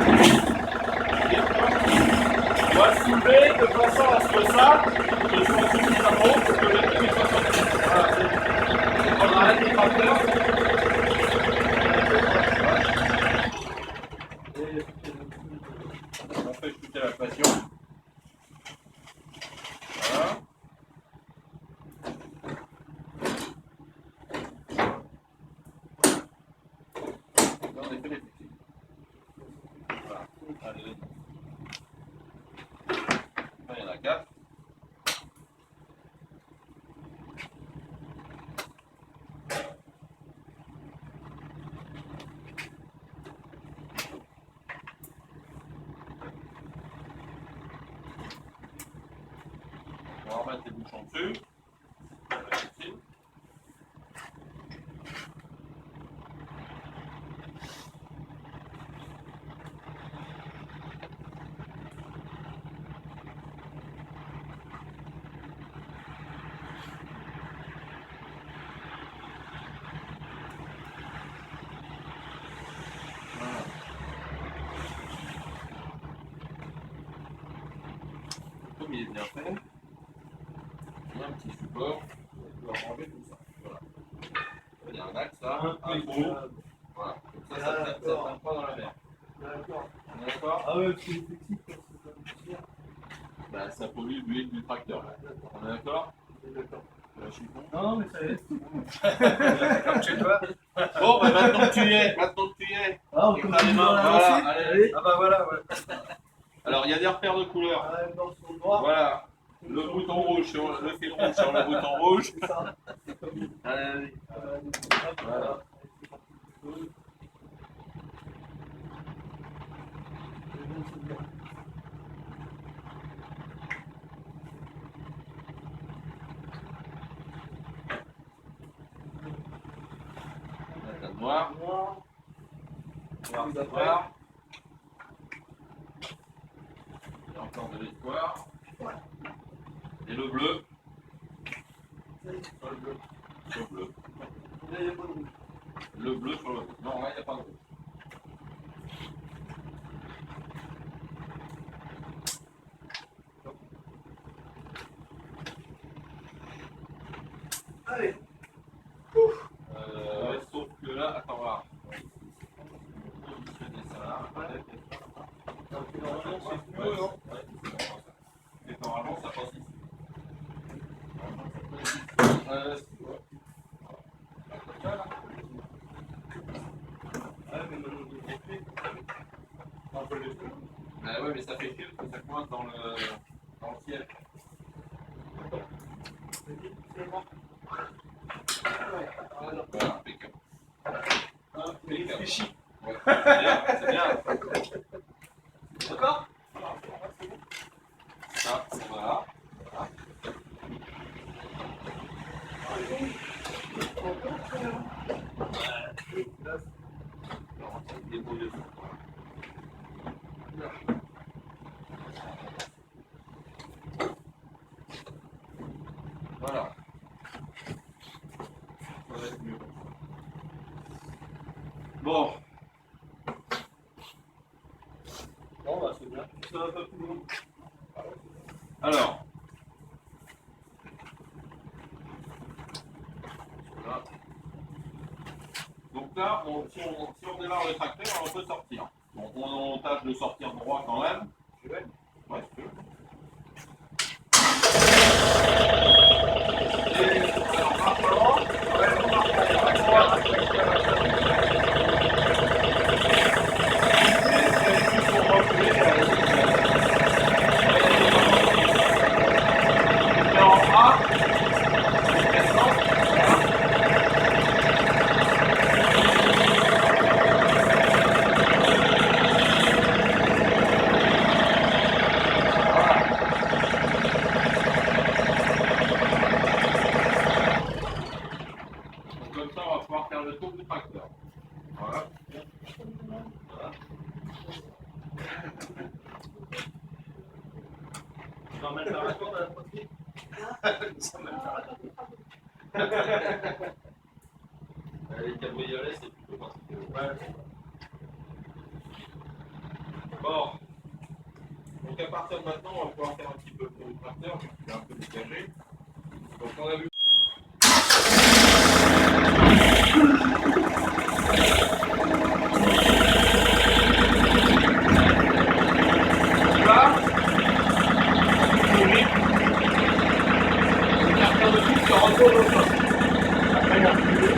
On va soulever de façon à ce que ça soit suffisamment haut pour que le truc soit sorti. Voilà. On arrête les tracteurs. On fait chuter la pression. Voilà. Là, on est fait les flexibles. Voilà. Allez. Là, il y en a 4. On va remettre les bouchons dessus. Voilà. Comme il est bien fait, il y a un petit support, on va enlever tout ça. Voilà. Il y a un axe là, un trou. Voilà. Comme ça, ça ne tient pas dans la mer. D'accord. On est d'accord? Ah ouais, parce que les flexibles, quand c'est comme ça. Bah, ça pollue l'huile du tracteur. On est d'accord? D'accord. Je suis con. Non, mais ça y est. Comme chez toi. Bon, bah maintenant que tu y es, Ah, on Et continue t'as les mains, dans la voilà, lancée. allez. Ah bah voilà, ouais. Alors, il y a des repères de couleurs. Ah, dans son droit. Voilà. Le bouton rouge sur le fil rouge sur le bouton rouge. C'est ça. C'est comme une. Allez. Voilà. La noire. Noir. Noir, c'est noir. Il y a encore de l'espoir. Et le bleu. Sur le bleu. Sur le bleu. Là, il n'y a pas de rouge. Le bleu sur le bleu. Non, là, il n'y a pas de rouge. Allez. Sauf que là, attends, voir. Positionner ça là. Normalement, c'est plus haut, non? Ouais, c'est bon, ça. Et normalement, ça passe ici. Ouais. Comme ça, là. Ouais, mais maintenant, il est fait. On peut le faire. Ouais, mais ça fait que ça coince dans le ciel. Voilà, impeccable. Il réfléchit. Ouais, c'est bien, c'est bien. D'accord? Ça, voilà. Voilà. Débrouille. Voilà. Ça va être mieux. Bon. Bon, bah, c'est bien. Ça va pas plus loin. Alors. Voilà. Donc là, si on démarre le tracteur, on peut sortir. Donc on tâche de sortir droit quand même. Je vais. Ouais, si tu veux. Comme ça, on va pouvoir faire le tour du tracteur. Voilà. Voilà. Tu vas mettre la raccord à la poitrine? Ça va Les cabriolets, c'est plutôt particulier. Ouais. Bon. Donc à partir de maintenant, on va pouvoir faire un petit peu le tracteur, je vais un peu dégager. Donc on a vu. Là, le tracteur de tout se retourne au sol. Après, il va reculer.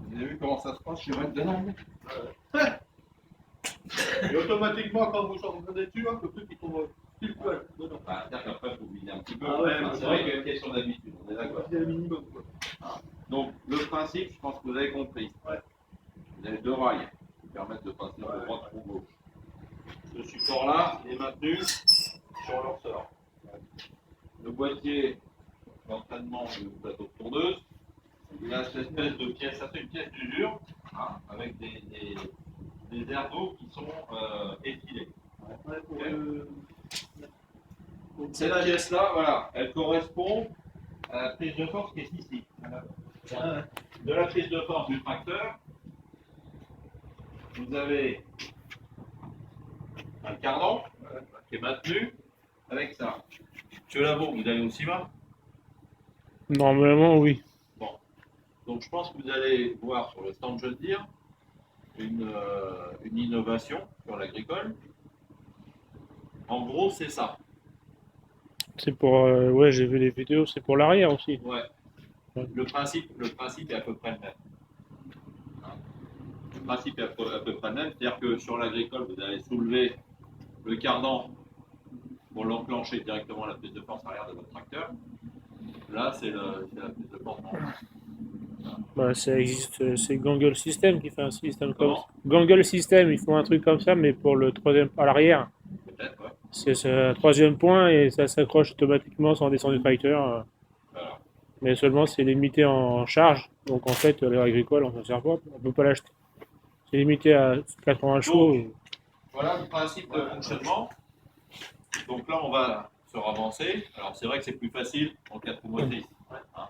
Vous avez vu comment ça se passe chez Red Dead? Et automatiquement, quand vous changez dessus, le truc il tombe pile poil dedans. C'est-à-dire qu'après, il faut vider un petit peu. Ah ouais, c'est vrai qu'il y a une question d'habitude, on est d'accord. C'est le minimum, quoi. Donc, le principe, je pense que vous avez compris. Ouais. Vous avez deux rails qui permettent de passer de droite ou gauche. Ce support-là, il est maintenu sur leur sort. Le boîtier d'entraînement du plateau de tondeuse, il a cette espèce de pièce, ça fait une pièce d'usure, avec des aires d'eau qui sont effilées. Ouais, pour Cette pièce-là, voilà, elle correspond à la prise de force qui est ici. De la prise de force du tracteur, vous avez un cardan qui est maintenu avec ça. Monsieur Labo, vous allez aussi bas. Normalement, oui. Bon. Donc je pense que vous allez voir sur le stand John Deere une innovation sur l'agricole. En gros, c'est ça. C'est pour. Ouais, j'ai vu les vidéos, c'est pour l'arrière aussi. Ouais. Ouais. Le principe est à peu près le même. Le principe est à peu près le même, c'est-à-dire que sur l'agricole, vous allez soulever le cardan pour l'enclencher directement à la prise de force arrière de votre tracteur. Là, c'est la prise de force normale. Bah, ça existe. C'est Gangle System qui fait un système comme Comment ça. Gangle System, ils font un truc comme ça, mais pour le troisième à l'arrière. Peut-être, ouais. C'est un troisième point et ça s'accroche automatiquement sans descendre du tracteur. Voilà. Mais seulement c'est limité en charge. Donc en fait, l'agricole, on s'en sert pas. On peut pas l'acheter. C'est limité à 80 chevaux. Voilà le principe de fonctionnement. Donc là, on va se ravancer. Alors, c'est vrai que c'est plus facile en 4 roues motrices. Hein.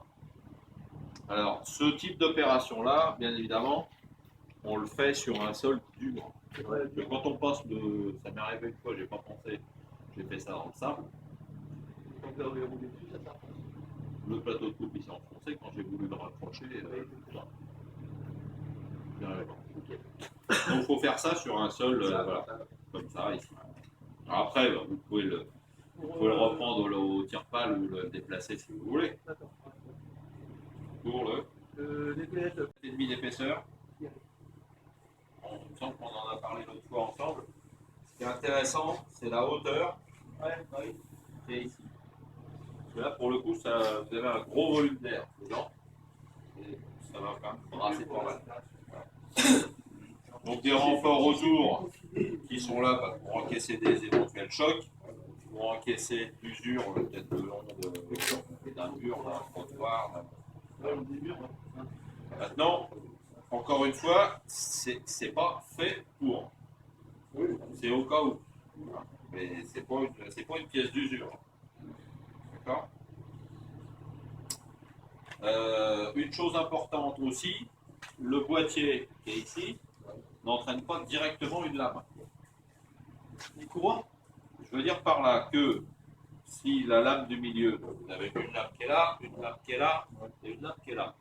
Alors, ce type d'opération-là, bien évidemment, on le fait sur un sol dur. Parce que quand on passe de. Ça m'est arrivé une fois, j'ai pas pensé, j'ai fait ça dans le sable. Quand vous avez roulé dessus, ça s'arrête. Le plateau de coupe il s'est enfoncé quand j'ai voulu le rapprocher. J'y arrivais pas. Donc, il faut faire ça sur un sol, voilà, comme ça, ici. Alors après, vous pouvez le reprendre au tire-pale ou le déplacer si vous voulez. D'accord. Pour le DPS, 7,5 d'épaisseur. Il me semble qu'on en a parlé l'autre fois ensemble. Ce qui est intéressant, c'est la hauteur oui. qui est ici. Parce que là, pour le coup, ça, vous avez un gros volume d'air dedans. Et ça va quand même brasser pas mal. Donc des renforts autour qui sont là pour encaisser des éventuels chocs, pour encaisser l'usure, peut-être le long d'un mur, d'un trottoir. Maintenant, encore une fois, c'est pas fait pour. C'est au cas où. Mais c'est pas une pièce d'usure. D'accord. Une chose importante aussi, le boîtier qui est ici n'entraîne pas directement une lame. Les courroies. Je veux dire par là que si la lame du milieu, vous avez une lame qui est là, une lame qui est là, et une lame qui est là.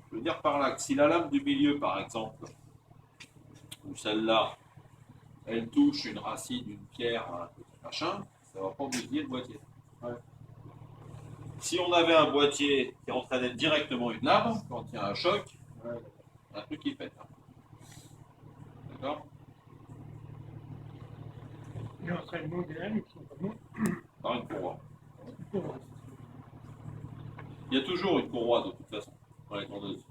Je veux dire par là que si la lame du milieu, par exemple, ou celle-là, elle touche une racine, une pierre, un petit machin, ça ne va pas bousiller le boîtier. Ouais. Si on avait un boîtier qui entraînait directement une lame, quand il y a un choc, Ouais. il y a un truc qui pète. Hein. D'accord? Et entraînement dynamique, simplement. Par une courroie. Il y a toujours une courroie de toute façon dans les tondeuses.